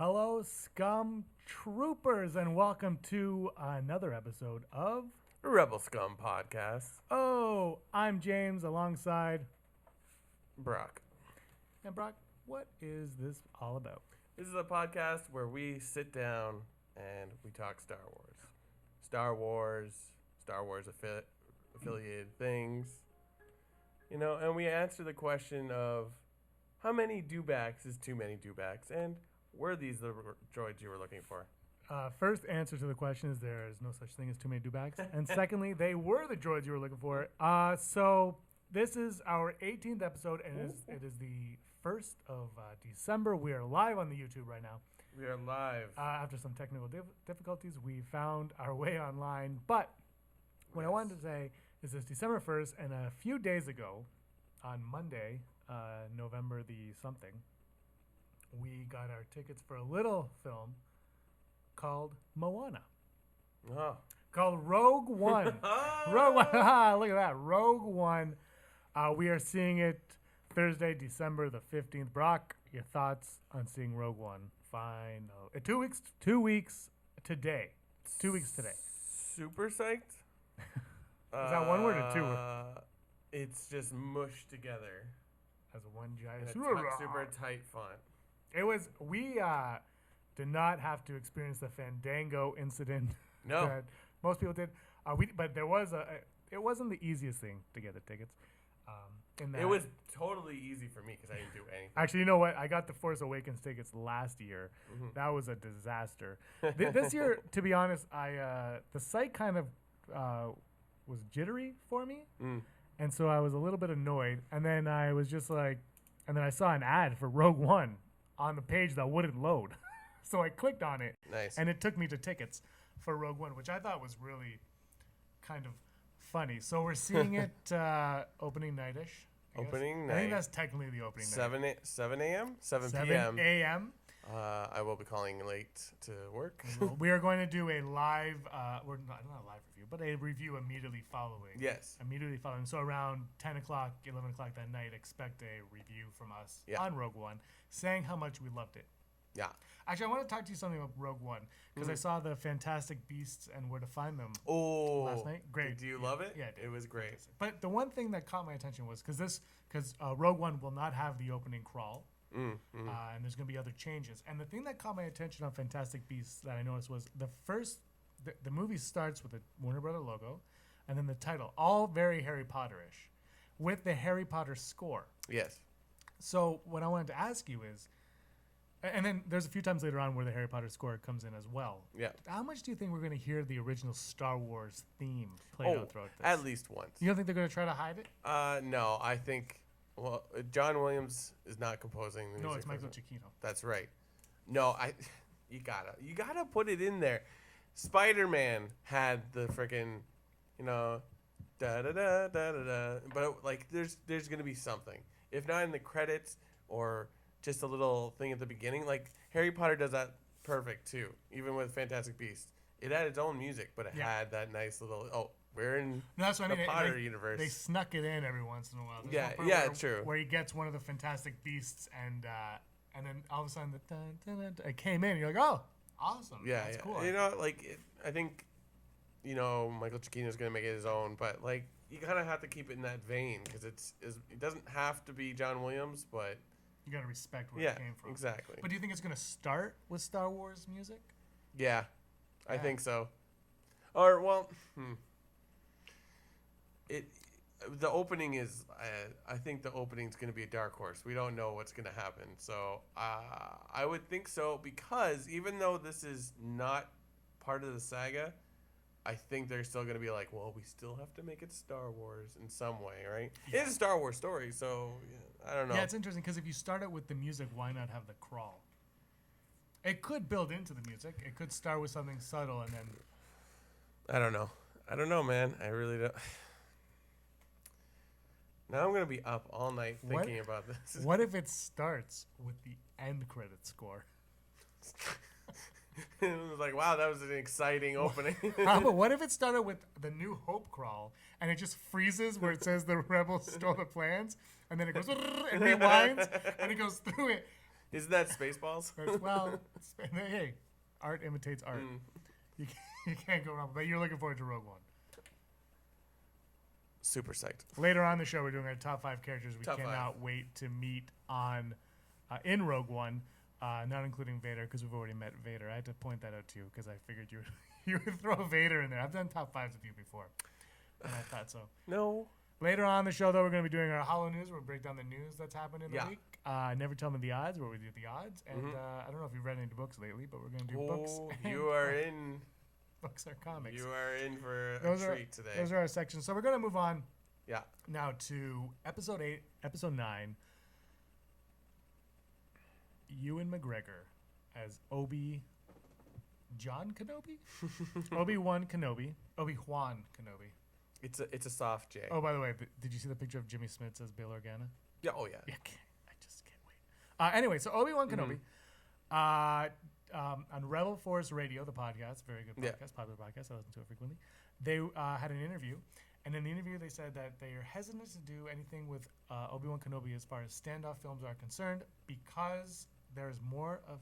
Hello, Scum Troopers, and welcome to another episode of Rebel Scum Podcast. Oh, I'm James alongside. Brock. And Brock, what is this all about? This is a podcast where we sit down and we talk Star Wars. Star Wars affiliated things. You know, and we answer the question of how many dewbacks is too many dewbacks, and were these the droids you were looking for? First answer to the question is there is no such thing as too many dewbacks. And secondly, they were the droids you were looking for. So this is our 18th episode, and it is the 1st of December. We are live on the YouTube right now. We are live. After some technical difficulties, we found our way online. But what I wanted to say is it's December 1st, and a few days ago, on Monday, November the something, we got our tickets for a little film called Moana. Oh. Called Rogue One. Rogue One. Look at that. Rogue One. We are seeing it Thursday, December the 15th. Brock, your thoughts on seeing Rogue One? Fine. 2 weeks today. 2 weeks today. Super psyched. Is that one word or two? It's just mushed together. As one giant. Super tight font. It was. We did not have to experience the Fandango incident. No. That most people did. But there was it wasn't the easiest thing to get the tickets. It was totally easy for me because I didn't do anything. Actually, you know what? I got the Force Awakens tickets last year. Mm-hmm. That was a disaster. This year, to be honest, the site kind of was jittery for me. And so I was a little bit annoyed. And then I was just like, and then I saw an ad for Rogue One on the page that wouldn't load. So I clicked on it. Nice. And it took me to tickets for Rogue One, which I thought was really kind of funny. So we're seeing it opening night-ish. Opening night. I think that's technically the opening night. 7 a.m.? 7 p.m. 7 a.m. I will be calling late to work. We are going to do a live, not a live review, but a review immediately following. Yes. Immediately following. So around 10 o'clock, 11 o'clock that night, expect a review from us on Rogue One, saying how much we loved it. Yeah. Actually, I want to talk to you something about Rogue One, because I saw the Fantastic Beasts and Where to Find Them last night. Great. Do you love it? Yeah, it was great. But the one thing that caught my attention was, because Rogue One will not have the opening crawl, and there's going to be other changes. And the thing that caught my attention on Fantastic Beasts that I noticed was the movie starts with a Warner Brother logo, and then the title, all very Harry Potter-ish, with the Harry Potter score. Yes. So what I wanted to ask you is, and then there's a few times later on where the Harry Potter score comes in as well. Yeah. How much do you think we're going to hear the original Star Wars theme played out throughout this? At least once. You don't think they're going to try to hide it? No, I think, John Williams is not composing the music. No, it's Michael Giacchino. That's right. No, you gotta put it in there. Spider-Man had the freaking, da da da da da da. But like, there's gonna be something. If not in the credits or just a little thing at the beginning, like Harry Potter does that perfect too. Even with Fantastic Beasts, it had its own music, but it had that nice little. We're in the Potter universe. They snuck it in every once in a while. True. Where he gets one of the Fantastic Beasts, and then all of a sudden it came in. And you're like, oh, awesome. Yeah, that's cool. I think, Michael Giacchino's gonna make it his own, but like you kind of have to keep it in that vein because it doesn't have to be John Williams, but you gotta respect where it came from. Exactly. But do you think it's gonna start with Star Wars music? Yeah, I think so. Or the opening is. I think the opening's going to be a dark horse. We don't know what's going to happen, so I would think so because even though this is not part of the saga, I think they're still going to be like, well, we still have to make it Star Wars in some way, right? Yeah. It's a Star Wars story, so I don't know. Yeah, it's interesting because if you start it with the music, why not have the crawl? It could build into the music. It could start with something subtle and then. I don't know, man. I really don't. Now I'm going to be up all night thinking about this. What if it starts with the end credit score? It was like, wow, that was an exciting opening. But what if it started with the New Hope crawl and it just freezes where it says the rebels stole the plans and then it goes and rewinds and it goes through it Isn't that Spaceballs? Well, hey, art imitates art. You can't go wrong. But you're looking forward to Rogue One. Super psyched. Later on in the show, we're doing our top 5 characters we Top cannot 5. wait to meet on in Rogue One, not including Vader, because we've already met Vader. I had to point that out to you because I figured you would throw Vader in there. I've done top 5s with you before, and I thought so. No. Later on in the show, though, we're going to be doing our Hollow News, where we break down the news that's happened in the week. Never Tell Me the Odds, where we do the odds. And I don't know if you've read any books lately, but we're going to do books. You are in. Books are comics. You are in for a treat today. Those are our sections. So we're going to move on. Yeah. Now to episode 8, episode 9. Ewan McGregor as Obi-Wan Kenobi? Obi-Wan Kenobi. Obi-Wan Kenobi. It's a soft J. Oh, by the way, did you see the picture of Jimmy Smits as Bail Organa? Yeah. Oh yeah. Yeah, I just can't wait. Anyway, so Obi-Wan Kenobi. On Rebel Force Radio, the podcast, very good podcast, popular podcast, I listen to it frequently. They had an interview, and in the interview they said that they are hesitant to do anything with Obi-Wan Kenobi as far as standoff films are concerned because there's more of.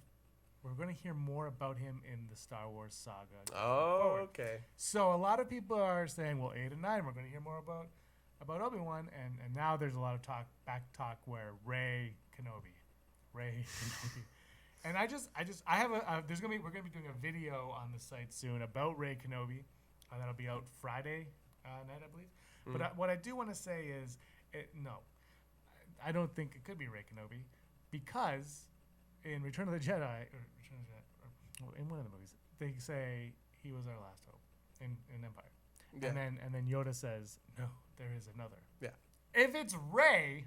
We're going to hear more about him in the Star Wars saga. Oh, okay. So a lot of people are saying, well, 8 and 9, we're going to hear more about Obi-Wan, and now there's a lot of back talk where Rey Kenobi. And I have we're going to be doing a video on the site soon about Rey Kenobi. That'll be out Friday night, I believe. But what I do want to say is, no, I don't think it could be Rey Kenobi because in Return of the Jedi, or in one of the movies, they say he was our last hope in Empire. Yeah. And then Yoda says, no, there is another. Yeah. If it's Rey,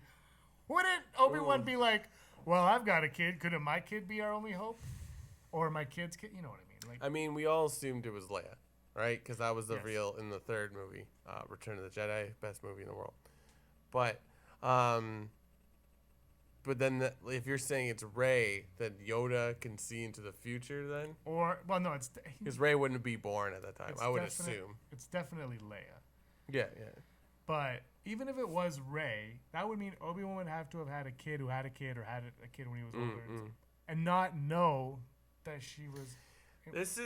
wouldn't Obi-Wan be like, well, I've got a kid. Couldn't my kid be our only hope? Or my kid's kid? You know what I mean? I mean, we all assumed it was Leia, right? Because that was the real in the third movie, Return of the Jedi, best movie in the world. But then if you're saying it's Rey, then Yoda can see into the future then? Or, well, no, it's... Because Rey wouldn't be born at that time, I would assume. It's definitely Leia. Yeah. But even if it was Rey, that would mean Obi-Wan would have to have had a kid who had a kid or had a kid when he was older. And not know that she was... This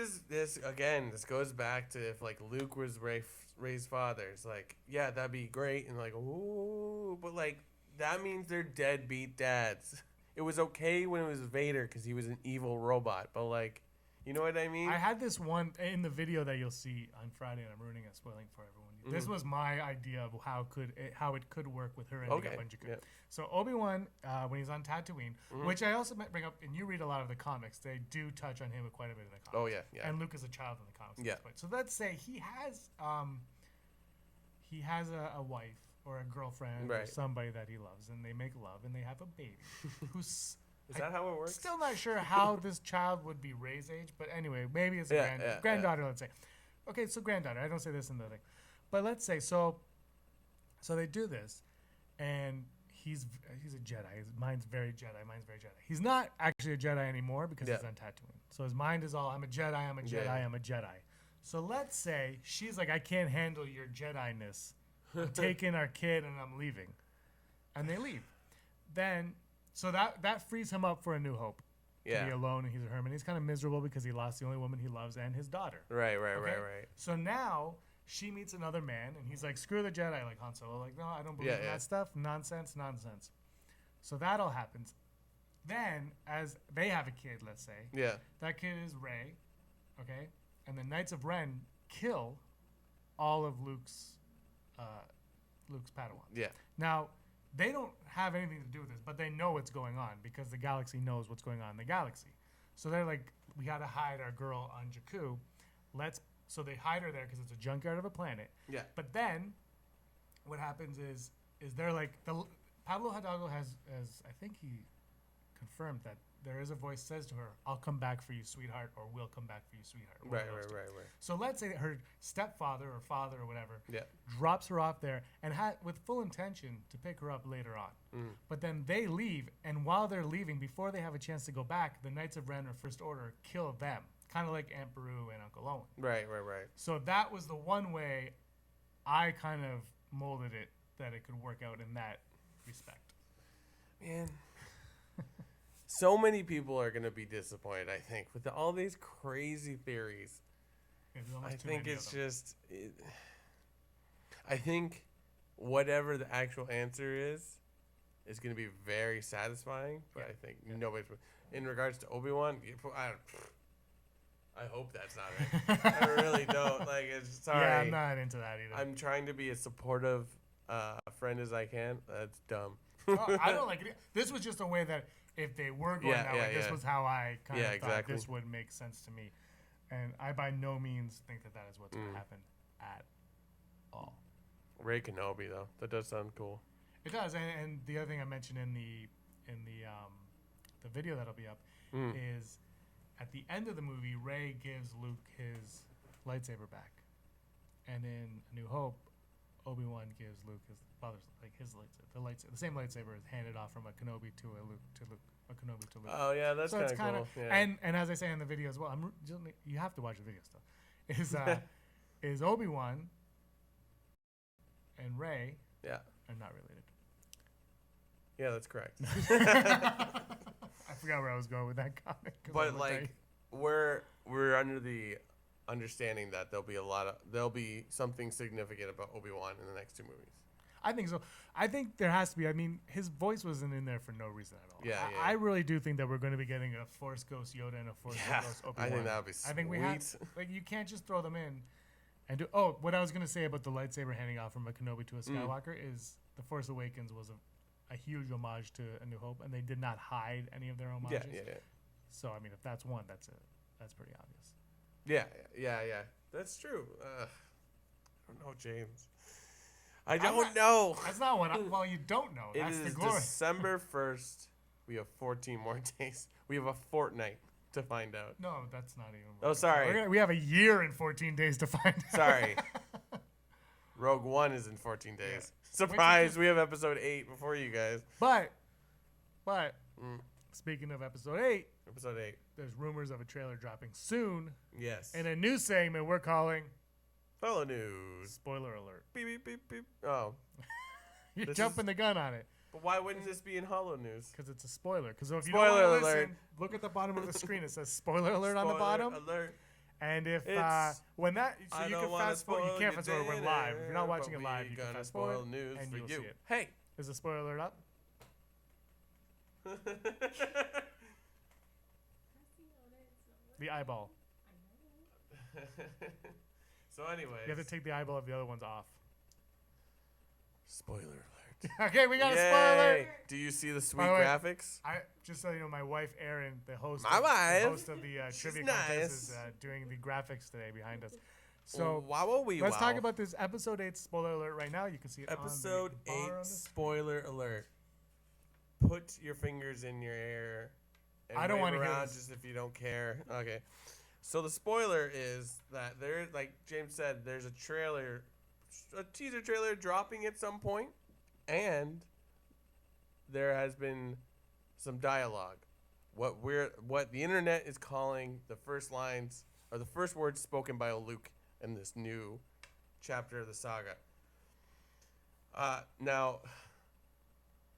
goes back to if, like, Luke was Rey's father. It's like, yeah, that'd be great. And, like, ooh, but, like... That means they're deadbeat dads. It was okay when it was Vader because he was an evil robot, but like, you know what I mean? I had this one in the video that you'll see on Friday, and I'm ruining it, spoiling for everyone. This was my idea of how it could work with her ending up on Jakku. Yeah. So Obi-Wan, when he's on Tatooine, which I also might bring up, and you read a lot of the comics, they do touch on him quite a bit in the comics. Oh yeah. And Luke is a child in the comics. Yeah. So let's say he has a wife. Or a girlfriend or somebody that he loves, and they make love, and they have a baby. Is that how it works? Still not sure how this child would be Rey's age, but anyway, maybe it's a granddaughter, let's say. Okay, so granddaughter. I don't say this in the thing. But let's say, so they do this, and he's a Jedi. His mind's very Jedi. He's not actually a Jedi anymore because he's on Tatooine. So his mind is all, I'm a Jedi, I'm a Jedi. So let's say she's like, I can't handle your Jedi-ness. I'm taking our kid and I'm leaving. And they leave. Then, so that frees him up for A New Hope. To be alone, and he's a hermit. He's kind of miserable because he lost the only woman he loves and his daughter. Right. So now she meets another man, and he's like, screw the Jedi, like Han Solo. Like, no, I don't believe in that stuff. Nonsense. So that all happens. Then, as they have a kid, let's say. That kid is Rey. Okay? And the Knights of Ren kill all of Luke's Padawan. Yeah. Now, they don't have anything to do with this, but they know what's going on because the galaxy knows what's going on in the galaxy. So they're like, we got to hide our girl on Jakku. So they hide her there because it's a junkyard of a planet. Yeah. But then, what happens is they're like, Pablo Hidalgo has, I think he confirmed that there is a voice says to her, I'll come back for you, sweetheart, or we'll come back for you, sweetheart. Right. So let's say that her stepfather or father or whatever drops her off there and with full intention to pick her up later on. But then they leave, and while they're leaving, before they have a chance to go back, the Knights of Ren or First Order kill them, kind of like Aunt Beru and Uncle Owen. Right. So that was the one way I kind of molded it that it could work out in that respect. Man. so many people are gonna be disappointed. I think with all these crazy theories. I think it's just. I think whatever the actual answer is going to be very satisfying. But I think nobody's. In regards to Obi-Wan, I hope that's not right. I really don't. Like, it's sorry. Yeah, I'm not into that either. I'm trying to be as supportive friend as I can. That's dumb. I don't like it. This was just a way that if they were going that way, this was how I kind of thought this would make sense to me. And I by no means think that is what's going to happen at all. Rey Kenobi, though. That does sound cool. It does. And the other thing I mentioned in the video that'll be up is at the end of the movie, Rey gives Luke his lightsaber back. And in A New Hope, Obi-Wan gives Luke his father's, like his lightsaber. The same lightsaber is handed off from a Kenobi to a Kenobi to Luke. Oh yeah, that's so kind of cool. Yeah. And as I say in the video as well, you have to watch the video still. Is Obi-Wan and Rey are not related. Yeah, that's correct. I forgot where I was going with that comment. But like, we're under the understanding that there'll be something significant about Obi-Wan in the next 2 movies. I think so. I think there has to be. I mean, his voice wasn't in there for no reason at all. Yeah, I really do think that we're going to be getting a Force Ghost Yoda and a Force Ghost Obi-Wan. I think that would be sweet. I think we have, like, you can't just throw them in and do. Oh, what I was going to say about the lightsaber handing off from a Kenobi to a Skywalker is The Force Awakens was a huge homage to A New Hope, and they did not hide any of their homages. Yeah. So I mean, if that's one, that's pretty obvious. Yeah. That's true. I don't know, James. I don't know. That's not what. Well, you don't know. That's the glory. December 1st. We have 14 more days. We have a fortnight to find out. No, that's not even. Oh, sorry. We have a year and 14 days to find out. Sorry. Rogue One is in 14 days. Yeah. Surprise! We have episode 8 before you guys. But, speaking of episode 8. Episode 8. There's rumors of a trailer dropping soon. Yes. In a new segment we're calling Follow News. Spoiler alert. Beep, beep, beep, beep. Oh. You're jumping the gun on it. But why wouldn't this be in Hollow News? Because it's a spoiler. Because if you spoiler don't alert. Listen, look at the bottom of the screen. It says spoiler alert on the bottom. Alert. And if when that, so you can fast forward. You can't fast forward. We're live. If you're not watching it live, you can fast forward news and you'll see it. Hey, is the spoiler alert up? The eyeball. So anyways. You have to take the eyeball of the other ones off. Spoiler alert. Okay, we got a spoiler. Do you see the sweet graphics? I just so you know, my wife Erin, the host of the trivia contest, is doing the graphics today behind us. So let's talk about this episode 8 spoiler alert right now. You can see it episode on the 8 spoiler alert. Put your fingers in your ear. And I don't want to hear this. Just if you don't care. Okay. So the spoiler is that there, like James said, there's a teaser trailer dropping at some point, and there has been some dialogue. What the internet is calling the first lines or the first words spoken by Luke in this new chapter of the saga. Now,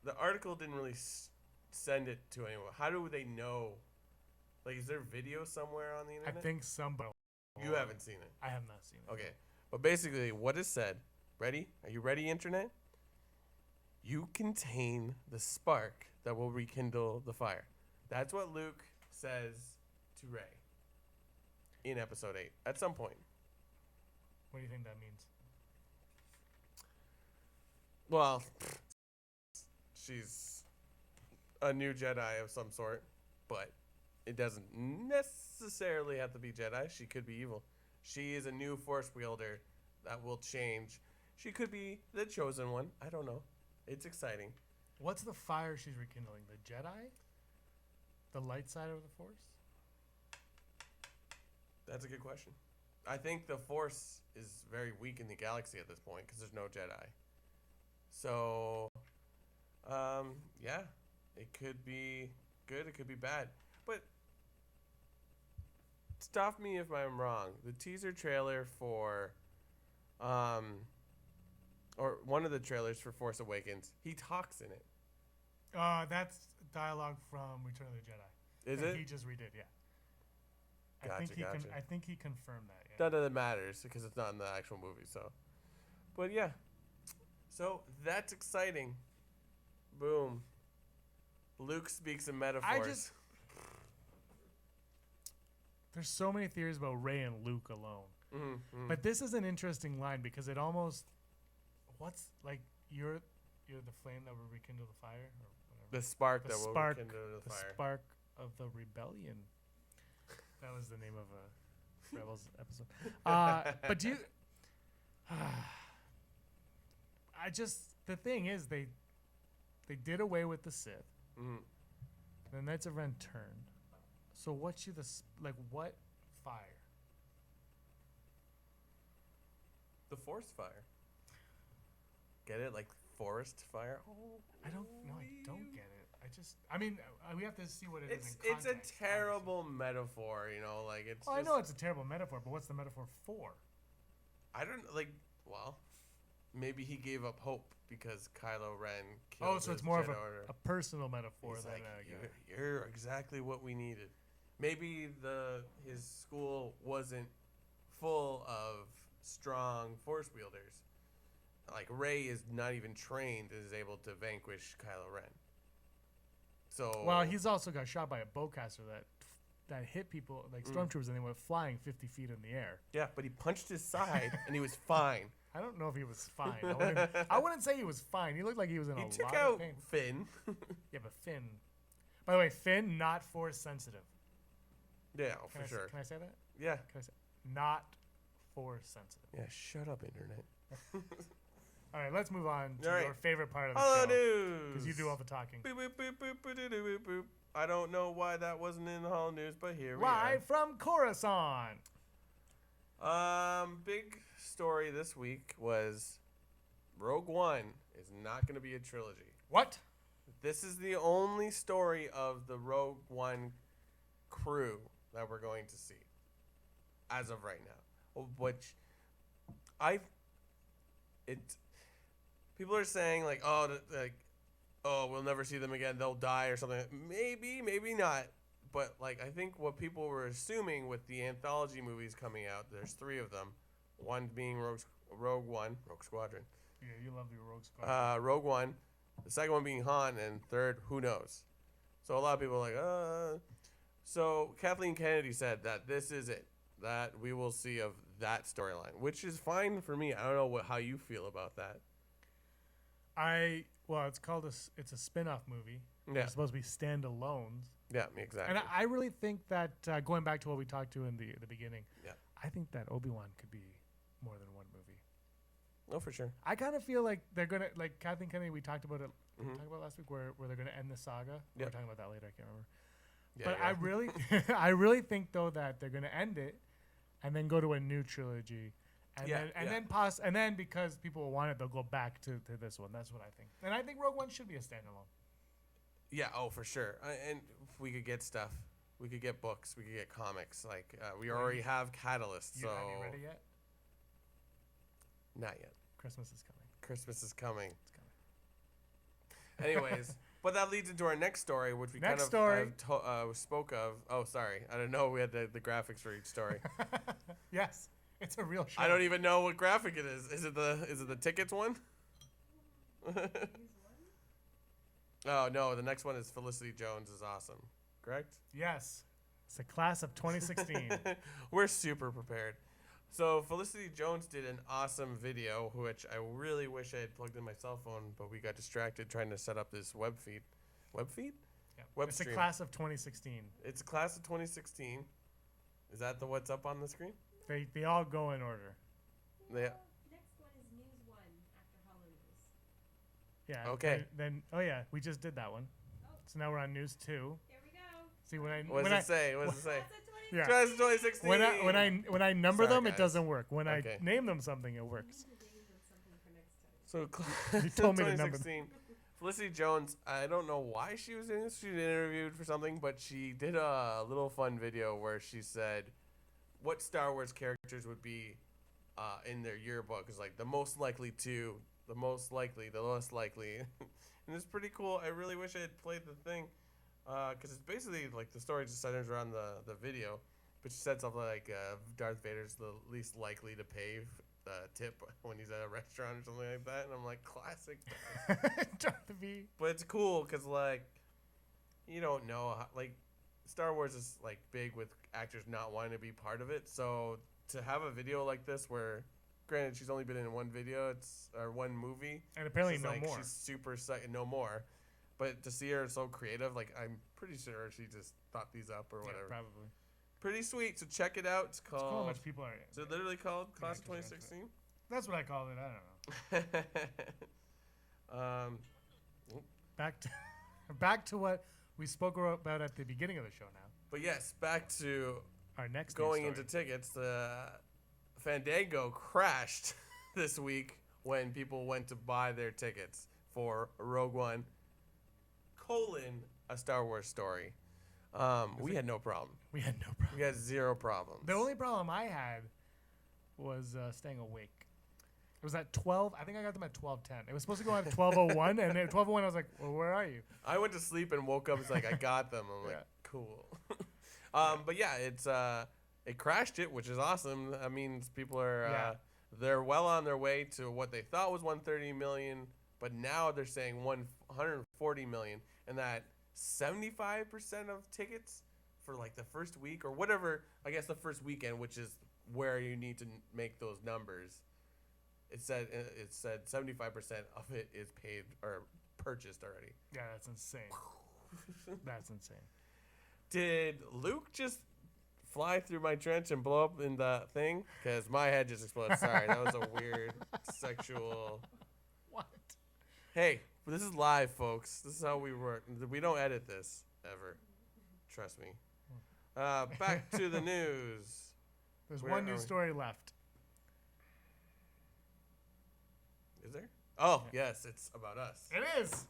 the article didn't really send it to anyone. How do they know? Like, is there video somewhere on the internet? I think somebody. You haven't seen it. I have not seen it. Okay. But basically, what is said, ready? Are you ready, internet? You contain the spark that will rekindle the fire. That's what Luke says to Rey in episode 8 at some point. What do you think that means? Well, she's a new Jedi of some sort, but it doesn't necessarily have to be Jedi. She could be evil. She is a new Force wielder that will change. She could be the chosen one. I don't know. It's exciting. What's the fire she's rekindling? The Jedi? The light side of the Force? That's a good question. I think the Force is very weak in the galaxy at this point because there's no Jedi. So, yeah, it could be good. It could be bad. But stop me if I'm wrong. The teaser trailer for, or one of the trailers for Force Awakens, he talks in it. That's dialogue from Return of the Jedi. Is that it? He just redid, yeah. Gotcha. I think he confirmed that. Yeah. None of that matters because it's not in the actual movie. So, but yeah, so that's exciting. Boom. Luke speaks in metaphors. There's so many theories about Rey and Luke alone, but this is an interesting line because it almost, what's like you're the flame that will rekindle the fire, or whatever. The spark that will rekindle the fire. The spark of the rebellion. That was the name of a Rebels episode. But do you? The thing is they did away with the Sith. The Knights of Ren turned. So what what fire? The forest fire. Get it? Like forest fire? Oh, I don't get it. We have to see what it is in context. It's a terrible metaphor, you know, like it's I know it's a terrible metaphor, but what's the metaphor for? I don't well, maybe he gave up hope because Kylo Ren killed so it's more Jedi of Order. a personal metaphor He's than like, you're exactly what we needed. Maybe his school wasn't full of strong force wielders. Like Rey is not even trained and is able to vanquish Kylo Ren. So well, he's also got shot by a bowcaster that hit people like stormtroopers and they went flying 50 feet in the air. Yeah, but he punched his side and he was fine. I don't know if he was fine. I wouldn't say he was fine. He looked like he was in a lot of pain. He took out Finn. Yeah, but Finn. By the way, Finn not force sensitive. Yeah, for sure. Can I say that? Yeah. Can I say not force sensitive? Yeah, shut up, internet. All right, let's move on to your favorite part of the Hello show. News. Because you do all the talking. Boop, boop, boop, boop, boop, boop, boop, boop. I don't know why that wasn't in the Hall News, but here we are. Live from Coruscant. Big story this week was Rogue One is not going to be a trilogy. What? This is the only story of the Rogue One crew that we're going to see as of right now. Which people are saying like, we'll never see them again. They'll die or something. Maybe, maybe not. But like, I think what people were assuming with the anthology movies coming out, there's 3 of them. One being Rogue One, Rogue Squadron. Yeah, you love your Rogue Squadron. Rogue One. The second one being Han, and third, who knows? So a lot of people are like, So Kathleen Kennedy said that this is it. That we will see of that storyline, which is fine for me. I don't know how you feel about that. It's called it's a spin-off movie. Yeah. It's supposed to be standalones. Yeah, exactly. And I really think that going back to what we talked to in the beginning, yeah, I think that Obi-Wan could be more than one movie. Oh, for sure. I kind of feel like they're gonna like Kathleen Kennedy. We talked about it. We talked about last week where they're gonna end the saga. Yeah. We're talking about that later. I can't remember. Yeah, but I really, I really think though that they're gonna end it, and then go to a new trilogy, and then because people will want it, they'll go back to this one. That's what I think. And I think Rogue One should be a standalone. Yeah. Oh, for sure. And we could get stuff. We could get books. We could get comics. Like we already have Catalyst. So have you ready yet? Not yet. Christmas is coming. Christmas is coming. It's coming. Anyways, but that leads into our next story, which we spoke of. Oh, sorry. I don't know. We had the graphics for each story. Yes, it's a real show. I don't even know what graphic it is. Is it the tickets one? Oh no, the next one is Felicity Jones is awesome. Correct? Yes. It's the class of 2016. We're super prepared. So Felicity Jones did an awesome video, which I really wish I had plugged in my cell phone, but we got distracted trying to set up this web feed. Web feed? Yeah. Web it's stream. a class of 2016. It's a class of 2016. Is that what's up on the screen? They all go in order. Yeah. Next one is News 1 after Hollow News. Yeah. Okay. Then we just did that one. Oh. So now we're on News 2. There we go. See what What does it say? What does it say? Yeah. Class of 2016. When I number Sorry, them, guys. it doesn't work. When Okay. I name them something, it works. So You told me to number 2016. Felicity Jones, I don't know why she was in this. She was interviewed for something, but she did a little fun video where she said what Star Wars characters would be in their yearbook. Is like the most likely to, the most likely, the less likely. and it's pretty cool. I really wish I had played the thing, because it's basically like the story just centers around the video, but she said something like Darth Vader's the least likely to pay tip when he's at a restaurant or something like that, and I'm like, classic Darth V. But it's cool because like you don't know how, like Star Wars is like big with actors not wanting to be part of it, so to have a video like this where granted she's only been in one video or one movie, and apparently she's no like, more. she's super no more, but to see her so creative, like I'm pretty sure she just thought these up or whatever. Yeah, probably. Pretty sweet. So check it out. It's called. It's cool how much people are. So literally called Class of 2016. That's what I called it. I don't know. Back to what we spoke about at the beginning of the show now. But yes, back to our next going into tickets. Fandango crashed this week when people went to buy their tickets for Rogue One: A Star Wars Story. We had no problem. We had no problem. We had zero problems. The only problem I had was staying awake. It was at 12. I think I got them at 12:10. It was supposed to go on at 12:01, and at 12:01 I was like, well, where are you? I went to sleep and woke up. It's like, I got them. I'm like, cool. But yeah, it crashed it, which is awesome. That means people are they're well on their way to what they thought was 130 million, but now they're saying 140 million, and that 75% of tickets for like the first week or whatever, I guess the first weekend, which is where you need to make those numbers. It said 75% of it is paid or purchased already. Yeah, that's insane. That's insane. Did Luke just fly through my trench and blow up in the thing? Because my head just exploded. Sorry, that was a weird sexual. What? Hey, this is live, folks. This is how we work. We don't edit this ever. Trust me. Back to the news. There's one news story left. Is there? Oh, yes, it's about us. It is.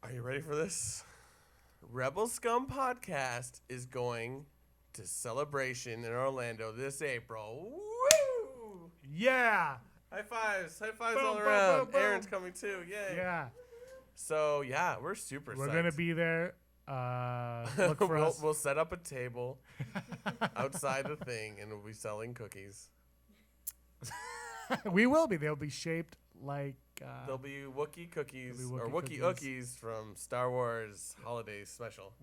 Are you ready for this? Rebel Scum podcast is going to Celebration in Orlando this April. Woo! Yeah. High fives boom, all boom, around. boom, boom. Aaron's coming too. Yay. Yeah. So, yeah, we're super We're psyched. going to be there. Look for us. We'll set up a table outside the thing, and we'll be selling cookies. We will be. They'll be shaped like... There'll be Wookiee cookies Wookiee or Wookiee cookies. Ookies from Star Wars Holiday Special.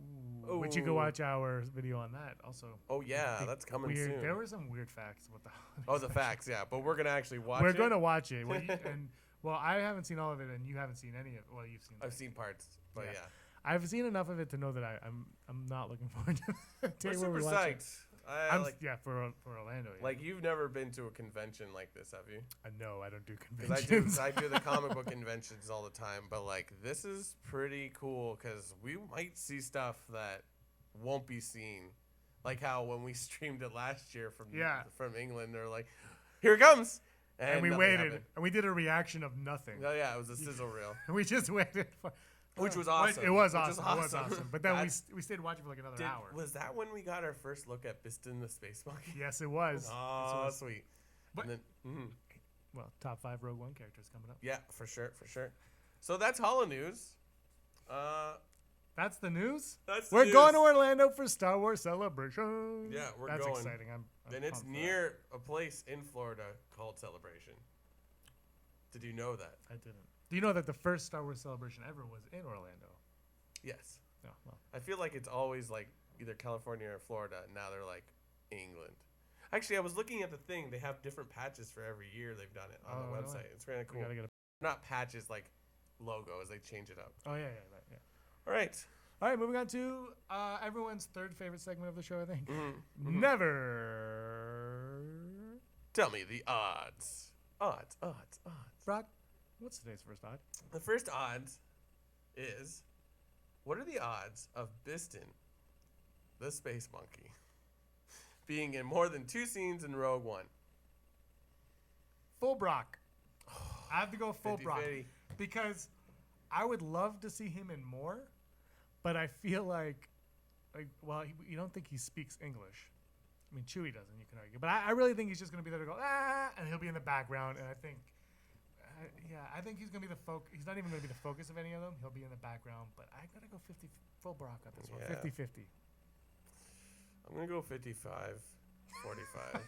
Ooh. Which you can watch our video on that also. Oh, yeah, that's coming soon. There were some weird facts about the holiday Oh, the special. facts, yeah. But we're going to actually watch it. We're going to watch it. Well, I haven't seen all of it, and you haven't seen any of it. Well, you've seen I've seen parts, but yeah. I've seen enough of it to know that I'm not looking forward to the day We're where super we watch it. psyched. For Orlando. Yeah. Like, you've never been to a convention like this, have you? No, I don't do Because conventions. I do the comic book conventions all the time, but like this is pretty cool because we might see stuff that won't be seen, like how when we streamed it last year from England, they're like, "Here it comes," and we waited, and we did a reaction of nothing. Oh yeah, it was a sizzle reel. We just waited for. Which was awesome. It was awesome. But then we stayed watching for like another hour. Was that when we got our first look at Biston the Space Monkey? Yes, it was. Oh, sweet. But, and then, well, top 5 Rogue One characters coming up. Yeah, for sure. So that's Holo News. That's the news? We're going to Orlando for Star Wars Celebration. Yeah, we're going. That's exciting. And it's near a place in Florida called Celebration. Did you know that? I didn't. Do you know that the first Star Wars Celebration ever was in Orlando? Yes. Oh, well. I feel like it's always like either California or Florida. And now they're like England. Actually, I was looking at the thing. They have different patches for every year th've done it on the website. Really? It's kind of cool. Not patches like logos. They change it up. Oh, yeah. All right. All right, moving on to everyone's third favorite segment of the show, I think. Mm-hmm. Never. Tell me the odds. Odds. Brock, what's today's first odd? The first odds is, what are the odds of Biston, the space monkey, being in more than 2 scenes in Rogue One? Full Brock. I have to go full 50-50. Brock. Because I would love to see him in more, but I feel like you don't think he speaks English. I mean, Chewie doesn't, you can argue. But I really think he's just going to be there to go, and he'll be in the background, and I think I think he's gonna be the focus. He's not even gonna be the focus of any of them. He'll be in the background, but I gotta go 50 full Brock on this one. Yeah. 50-50. I'm gonna go 55, 45.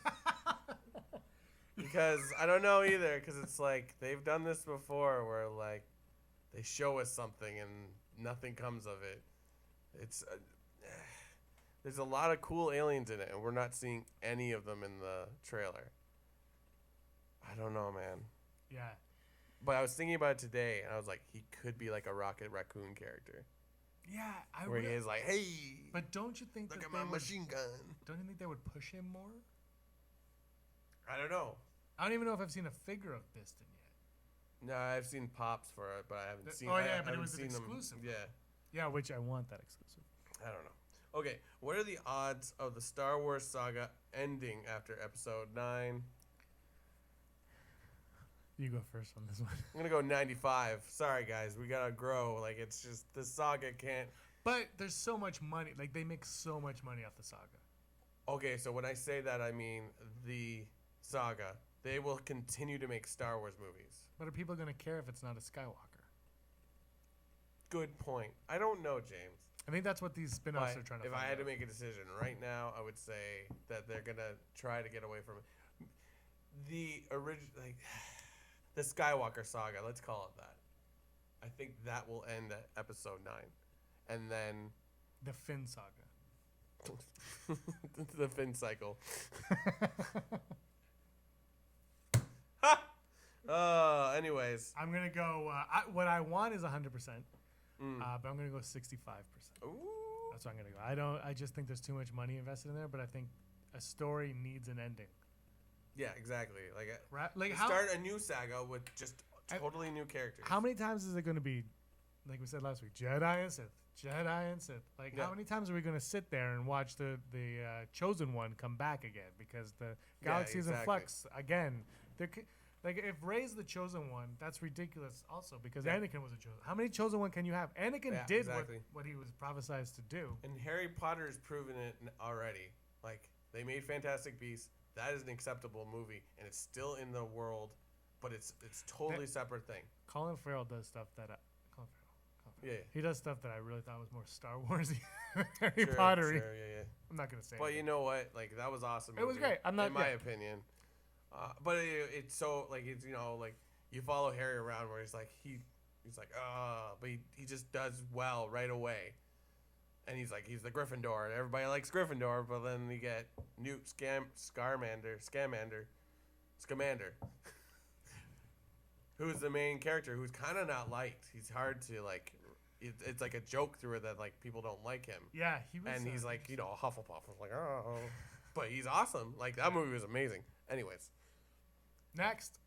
Because I don't know either. Because it's like they've done this before, where like they show us something and nothing comes of it. It's there's a lot of cool aliens in it, and we're not seeing any of them in the trailer. I don't know, man. Yeah. But I was thinking about it today, and I was like, he could be like a Rocket Raccoon character. Yeah, where he is like, hey, but don't you think look that at my machine gun? Don't you think they would push him more? I don't know. I don't even know if I've seen a figure of Biston yet. No, I've seen pops for it, but I haven't seen. Oh yeah, I but it haven't was an seen exclusive. them. Yeah. Yeah, which I want that exclusive. I don't know. Okay, what are the odds of the Star Wars saga ending after Episode 9? You go first on this one. I'm gonna go 95. Sorry, guys, we gotta grow. Like it's just the saga can't. But there's so much money. Like they make so much money off the saga. Okay, so when I say that, I mean the saga. They will continue to make Star Wars movies. But are people gonna care if it's not a Skywalker? Good point. I don't know, James. I think that's what these spin-offs are trying to. If I had to make a decision right now, I would say that they're gonna try to get away from it. The original, like the Skywalker saga, let's call it that. I think that will end at Episode 9, and then the Finn saga. the Finn cycle. Anyways, I'm gonna go. What I want is 100%, but I'm gonna go 65%. Ooh. That's what I'm gonna go. I just think there's too much money invested in there, but I think a story needs an ending. Yeah, exactly. Like start a new saga with just totally new characters. How many times is it going to be, like we said last week, Jedi and Sith, Jedi and Sith? Like how many times are we going to sit there and watch the Chosen One come back again? Because the galaxy is in flux again. Like if Rey's the Chosen One, that's ridiculous. Also because Anakin was a Chosen. How many Chosen One can you have? Anakin did what he was prophesized to do. And Harry Potter has proven it already. Like they made Fantastic Beasts. That is an acceptable movie, and it's still in the world, but it's totally separate thing. Colin Farrell does stuff that Colin Farrell. Yeah. He does stuff that I really thought was more Star Warsy, Harry Pottery. Sure, yeah. I'm not gonna say. But you know what? Like that was awesome. It was great. I'm not. In my opinion, but it's so like it's like you follow Harry around where he's like he's like but he just does well right away. And he's the Gryffindor, and everybody likes Gryffindor, but then you get Newt Scamander, who's the main character, who's kind of not liked. He's hard to, like, it's like a joke through it that, like, people don't like him. Yeah, he was. And he's like, Hufflepuff. I was like, oh. But he's awesome. Like, that movie was amazing. Anyways. Next,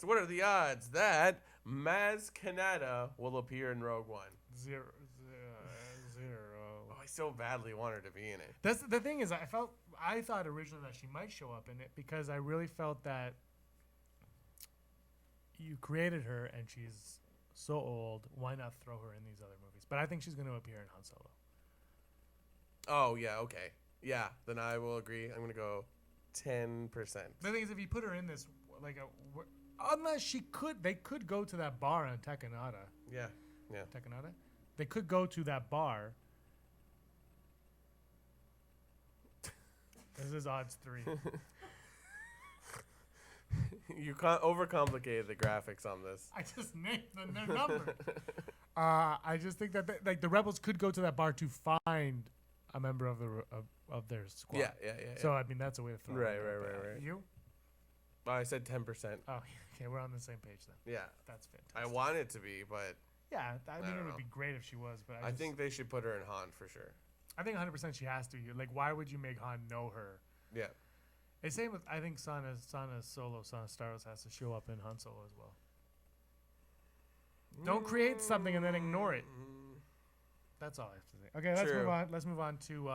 what are the odds that Maz Kanata will appear in Rogue One? Zero. I so badly want her to be in it. That's the thing is, I thought originally that she might show up in it because I really felt that you created her and she's so old. Why not throw her in these other movies? But I think she's going to appear in Han Solo. Oh yeah, okay, yeah. Then I will agree. I'm gonna go 10%. The thing is, if you put her in this, unless they could go to that bar on Tekanata. Yeah. Tekanata. They could go to that bar. This is odds 3. You can't overcomplicate the graphics on this. I just named their number. I just think that the rebels could go to that bar to find a member of their squad. Yeah. So I mean that's a way to throw. Right. You? I said 10%. Oh, okay. We're on the same page then. Yeah. That's fantastic. I want it to be, but yeah, I mean it would be great if she was, but I think they should put her in Han for sure. I think 100% she has to. Like, why would you make Han know her? Yeah. The same with, I think Sana Star Wars has to show up in Han Solo as well. Don't create something and then ignore it. That's all I have to say. Okay, let's move on. Let's move on to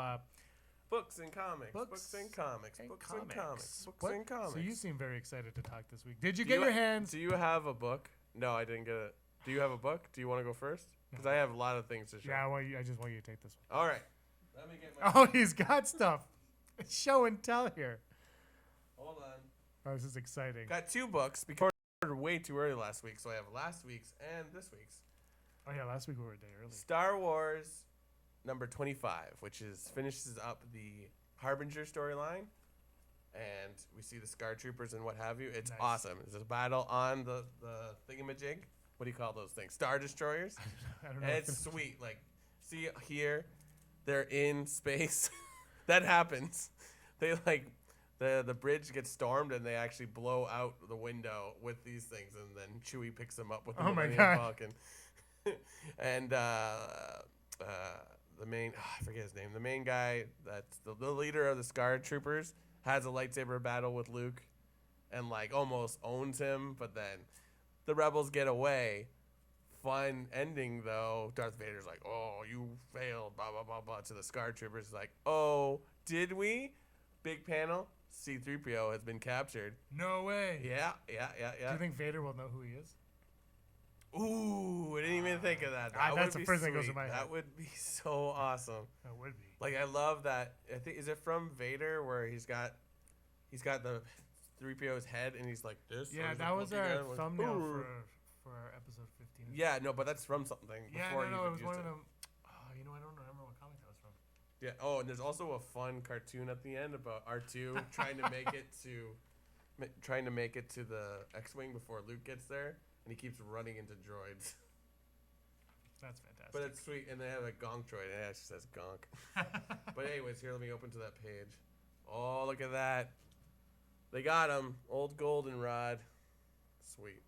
books and comics. Books and comics. So you seem very excited to talk this week. Did you get your hands? Do you have a book? No, I didn't get it. Do you have a book? Do you want to go first? Because I have a lot of things to show. Yeah, I just want you to take this one. All right. Let me get my. Oh, he's got stuff. Show and tell here. Hold on. Oh, this is exciting. Got 2 books because I ordered way too early last week, so I have last week's and this week's. Oh yeah, last week we were a day early. Star Wars number 25, which finishes up the Harbinger storyline, and we see the Scar Troopers and what have you. It's awesome. It's a battle on the thingamajig. What do you call those things? Star Destroyers. I don't know. And it's sweet. Like, see here, they're in space. That happens. They like the bridge gets stormed and they actually blow out the window with these things, and then Chewie picks them up with the Millennium Falcon. And the main, I forget his name. The main guy that's the leader of the Scar Troopers has a lightsaber battle with Luke, and like almost owns him, but then the rebels get away. Fun ending though. Darth Vader's like, "Oh, you failed," blah blah blah blah. To the Scar Troopers, like, "Oh, did we?" Big panel. C-3PO has been captured. No way. Yeah. Do you think Vader will know who he is? Ooh, I didn't even think of that. That's the first thing that goes in my head. That would be so awesome. That would be. Like, I love that. I think, is it from Vader where he's got the 3PO's head and he's like this? Yeah, that was our thumbnail for our episode 15. Yeah, no, but that's from something. Yeah, before no, it was one of them. Oh, I don't remember what comic that was from. Yeah. Oh, and there's also a fun cartoon at the end about R2 trying to make it to the X-wing before Luke gets there, and he keeps running into droids. That's fantastic. But it's sweet, and they have a gonk droid, and it actually says gonk. But anyways, here, let me open to that page. Oh, look at that. They got him. Old goldenrod. Sweet.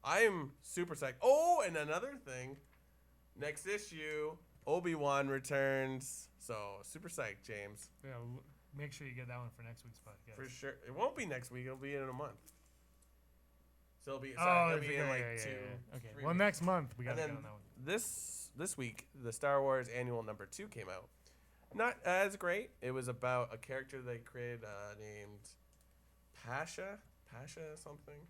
I'm super psyched. Oh, and another thing. Next issue, Obi-Wan returns. So, super psyched, James. Yeah, make sure you get that one for next week's podcast. For sure. It won't be next week. It'll be in a month. So it'll be, it'll be in like 2. Okay. 3 Well, weeks. next month we got to And get then on that one. this week, the Star Wars Annual number 2 came out. Not as great. It was about a character they created named Pasha something.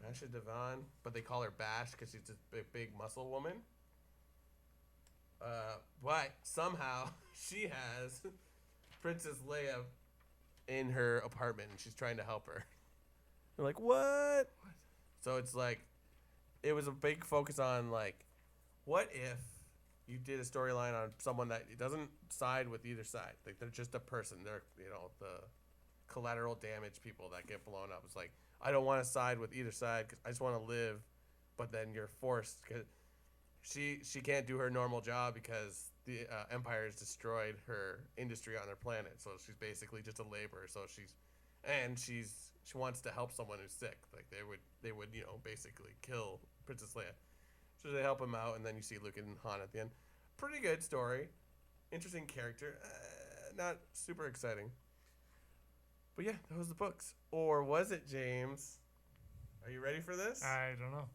Pasha Devon, but they call her Bash because she's a big muscle woman. But somehow she has Princess Leia in her apartment and she's trying to help her. You're like, what? So it's like, it was a big focus on like, what if you did a storyline on someone that doesn't side with either side? Like, they're just a person. They're, the collateral damage people that get blown up. It's like, I don't want to side with either side because I just want to live, but then you're forced because she can't do her normal job because the Empire has destroyed her industry on their planet. So she's basically just a laborer. So she wants to help someone who's sick. Like they would basically kill Princess Leia. So they help him out, and then you see Luke and Han at the end. Pretty good story, interesting character. Not super exciting. But yeah, that was the books. Or was it, James? Are you ready for this? I don't know.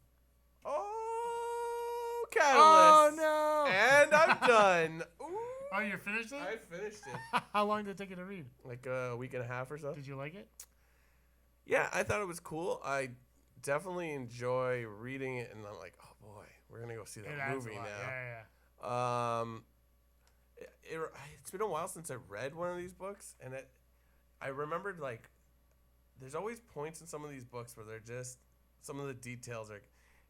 Oh, Catalyst. Oh, no. And I'm done. Ooh. Oh, you finished it? I finished it. How long did it take you to read? Like a week and a half or so. Did you like it? Yeah, I thought it was cool. I definitely enjoy reading it, and I'm like, oh, boy, we're going to go see that movie now. Yeah. It's been a while since I read one of these books, and I remembered, like, there's always points in some of these books where they're just, some of the details are,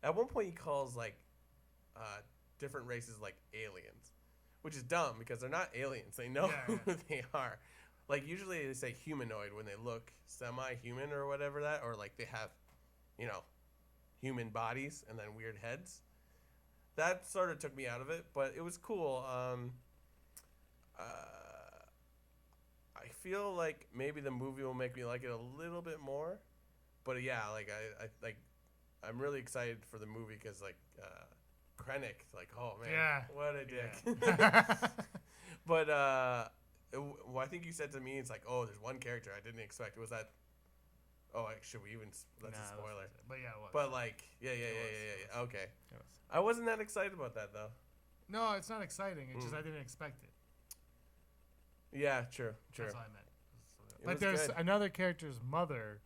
at one point he calls, like, different races, like, aliens, which is dumb, because they're not aliens. They know who they are. Like, usually they say humanoid when they look semi-human or whatever that, or, like, they have, human bodies and then weird heads. That sort of took me out of it, but it was cool. I feel like maybe the movie will make me like it a little bit more, but yeah, like I'm really excited for the movie because like Krennic, like, oh man, what a dick. Yeah. But well, I think you said to me, it's like, oh, there's one character I didn't expect. Was that? Oh, like, should we even? That's a spoiler. But yeah, it was. But like, yeah. Okay. I wasn't that excited about that though. No, it's not exciting. It's just I didn't expect it. Yeah, true. That's what I meant. But there's another character's mother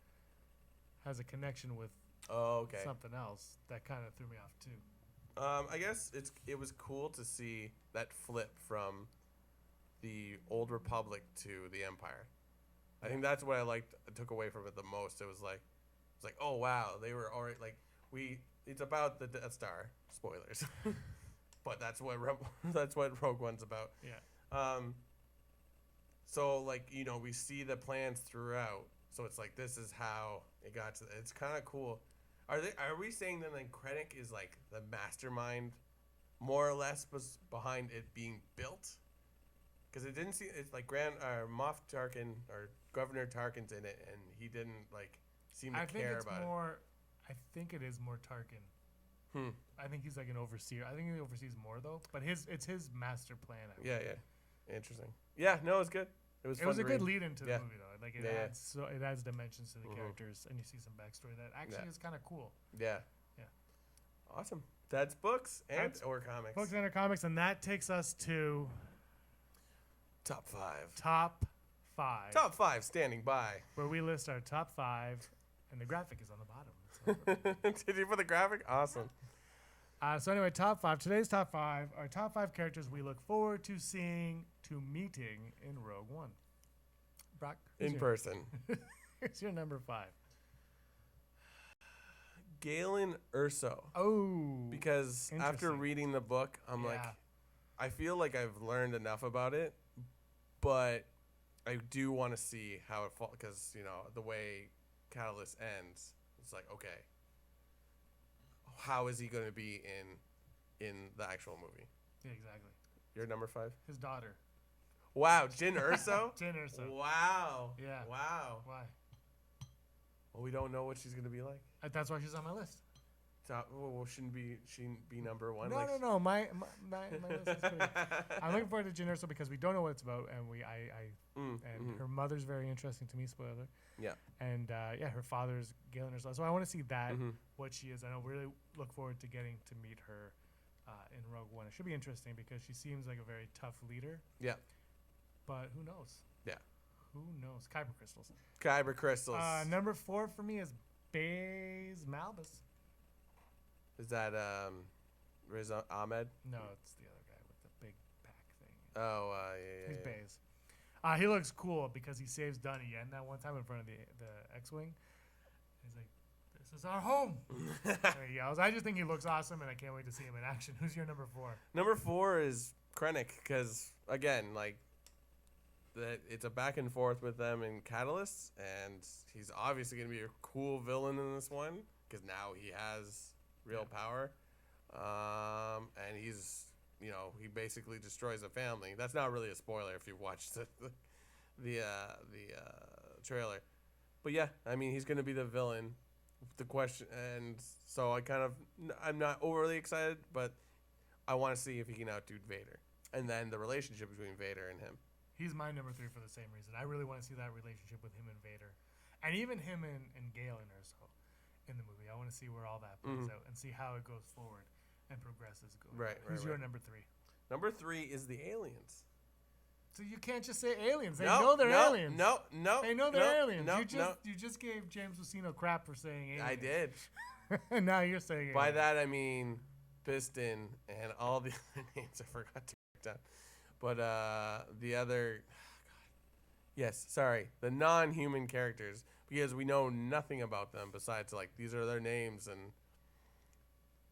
has a connection with something else that kind of threw me off too. I guess it was cool to see that flip from the Old Republic to the Empire. I think that's what I took away from it the most. It was like, It's like, oh wow, they were already like It's about the Death Star. Spoilers, but that's what Rogue One's about. Yeah. So like we see the plans throughout. So it's like this is how it got to. It's kind of cool. Are we saying that then Krennic is like the mastermind, more or less, was behind it being built? Because it didn't see it's like Moff Tarkin or Governor Tarkin's in it, and he didn't like seem to care about it. I think it is more Tarkin. I think he's like an overseer. I think he oversees more though, but it's his master plan. Yeah. Interesting. Yeah, no, it's good. It was a good lead into the movie though. Like it adds dimensions to the Mm-hmm. characters, and you see some backstory that actually is kind of cool. Yeah. Awesome. That's books or comics. Books and or comics, and that takes us to top 5. Top 5. Top 5 standing by. Where we list our top 5, and the graphic is on the bottom. Did you put the graphic? Awesome. So anyway, top 5. Today's top 5 are top 5 characters we look forward to meeting in Rogue One. Brock, in person. Here's your number 5. Galen Erso. Oh. Because after reading the book, I'm like, I feel like I've learned enough about it, but I do want to see how it falls. Because, the way Catalyst ends, it's like, okay, how is he going to be in the actual movie? Yeah, exactly. Your number 5? His daughter. Wow, Jyn Erso? Jyn Erso. Wow. Yeah. Wow. Why? Well, we don't know what she's going to be like. That's why she's on my list. Well, shouldn't be number 1? No. My list is pretty. I'm looking forward to Jyn Erso because we don't know what it's about, and her mother's very interesting to me. Spoiler. Yeah. And her father's Galen Erso. So I want to see that what she is. I don't really look forward to getting to meet her in Rogue One. It should be interesting because she seems like a very tough leader. Yeah. But who knows? Yeah. Who knows? Kyber crystals. Kyber crystals. Number 4 for me is Baze Malbus. Is that Riz Ahmed? No, it's the other guy with the big back thing. Oh, yeah. He's Baze. He looks cool because he saves Donnie Yen that one time in front of the X-Wing. He's like, "This is our home." And he yells. I just think he looks awesome, and I can't wait to see him in action. Who's your number 4? Number 4 is Krennic because, again, like, it's a back and forth with them in Catalyst, and he's obviously going to be a cool villain in this one because now he has real power, and he's he basically destroys a family. That's not really a spoiler if you've watched the trailer, but yeah, I mean he's gonna be the villain. The question, and so I'm not overly excited, but I want to see if he can outdo Vader, and then the relationship between Vader and him. He's my number 3 for the same reason. I really want to see that relationship with him and Vader, and even him and Galen Erso in the movie. I want to see where all that plays out and see how it goes forward and progresses. Who's your number 3? Number 3 is the aliens. So you can't just say aliens. They know they're aliens. No. They know they're aliens. No, you just gave James Lucino crap for saying aliens. I did. And now you're saying aliens. By that I mean Piston and all the other names I forgot to write down. But the other, the non-human characters, because we know nothing about them besides like these are their names and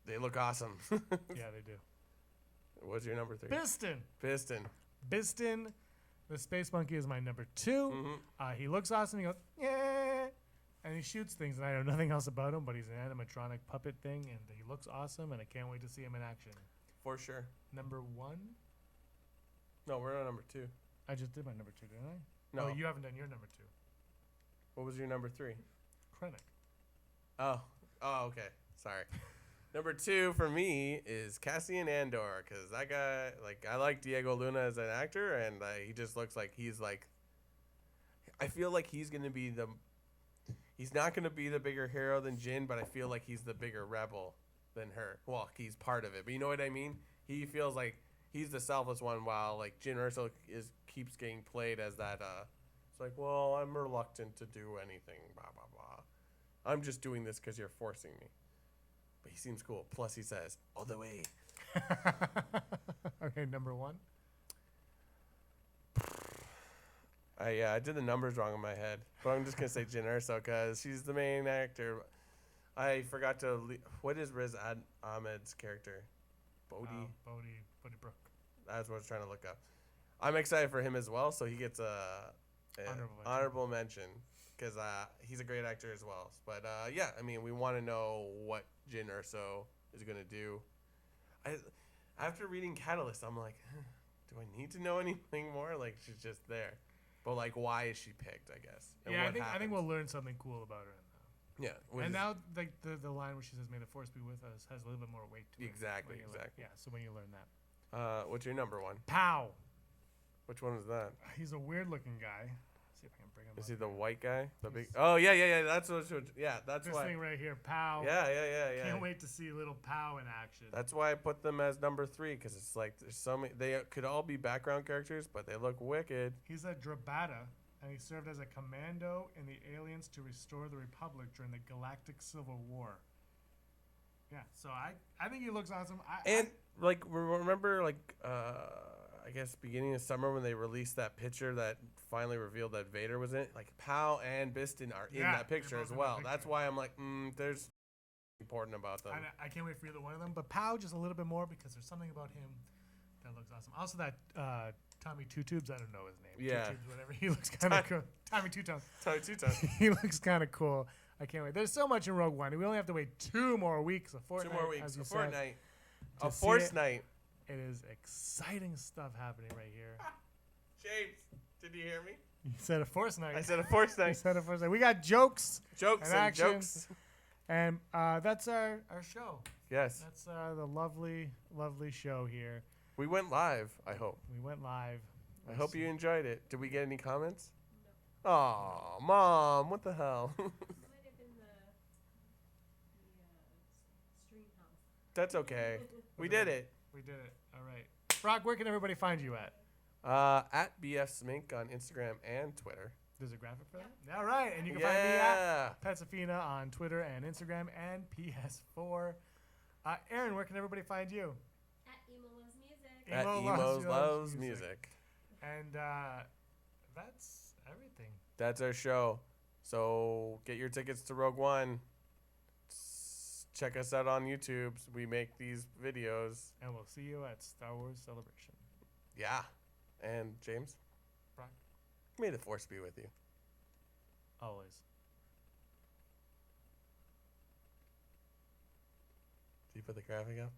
they look awesome. Yeah, they do. What's your number 3? Biston, the space monkey, is my number 2. He looks awesome. He goes, yeah, and he shoots things, and I know nothing else about him, but he's an animatronic puppet thing, and he looks awesome, and I can't wait to see him in action. For sure. Number 1? No, we're on number 2. I just did my number 2, didn't I? No. Oh, you haven't done your number 2. What was your number 3? Krennic. Oh, okay. Sorry. Number 2 for me is Cassian Andor, because that guy, like, I like Diego Luna as an actor, and he just looks like he's like, I feel like he's going to be he's not going to be the bigger hero than Jyn, but I feel like he's the bigger rebel than her. Well, he's part of it, but you know what I mean? He feels like he's the selfless one, while, like, Jyn Erso keeps getting played as that, it's like, well, I'm reluctant to do anything, blah, blah, blah. I'm just doing this because you're forcing me. But he seems cool. Plus, he says, all the way. Okay, number 1. I did the numbers wrong in my head, but I'm just gonna say Jyn Erso because she's the main actor. I forgot to. What is Riz Ahmed's character? Bodhi. Bodhi Brook. That's what I was trying to look up. I'm excited for him as well, so he gets a honorable mention because he's a great actor as well. But yeah, I mean, we want to know what Jyn Erso is gonna do. After reading Catalyst, I'm like, do I need to know anything more? Like, she's just there. But, like, why is she picked, I guess? And yeah, I think we'll learn something cool about her. Yeah. And now, like, the line where she says, "May the force be with us," has a little bit more weight to it. Exactly. Yeah, so when you learn that. What's your number one? Pow! Which one is that? He's a weird-looking guy. See if I can bring him up. Is he the white guy? The big? Oh yeah. That's what. That's this why. thing right here, Pow. Yeah. Can't wait to see little Pow in action. That's why I put them as number 3 because it's like there's so many. They could all be background characters, but they look wicked. He's a Drabata, and he served as a commando in the Aliens to restore the Republic during the Galactic Civil War. Yeah, so I think he looks awesome. Remember I guess beginning of summer when they released that picture that finally revealed that Vader was in it. Like Pow and Biston are in that picture as well. That's why I'm like, there's important about them. I can't wait for either one of them. But Pow just a little bit more because there's something about him that looks awesome. Also that Tommy Two Tubes, I don't know his name. Yeah. Two Tubes, whatever. He looks kind of cool. Tommy Two Tones. Tommy Two Tones. He looks kind of cool. I can't wait. There's so much in Rogue One. We only have to wait 2 more weeks. A fortnight. 2 more weeks. A fortnight. A force force night. It is exciting stuff happening right here. James, did you hear me? You said a force night. I said a force night. You said a force night. We got jokes. Jokes and jokes. And that's our show. Yes. That's the lovely, lovely show here. We went live, I hope. We went live. I hope you enjoyed it. Did we get any comments? No. Oh, Mom, what the hell? Might have been the stream house. That's okay. We did it. We did it. All right. Brock, where can everybody find you at? At BF Smink on Instagram and Twitter. There's a graphic for that? All right. And you can find me at Petsafina on Twitter and Instagram and PS4. Aaron, where can everybody find you? At Emo Loves Music. At Emos Loves Music. And that's everything. That's our show. So get your tickets to Rogue One. Check us out on YouTube. We make these videos. And we'll see you at Star Wars Celebration. Yeah. And James? Brock? May the Force be with you. Always. Did you put the graphic up?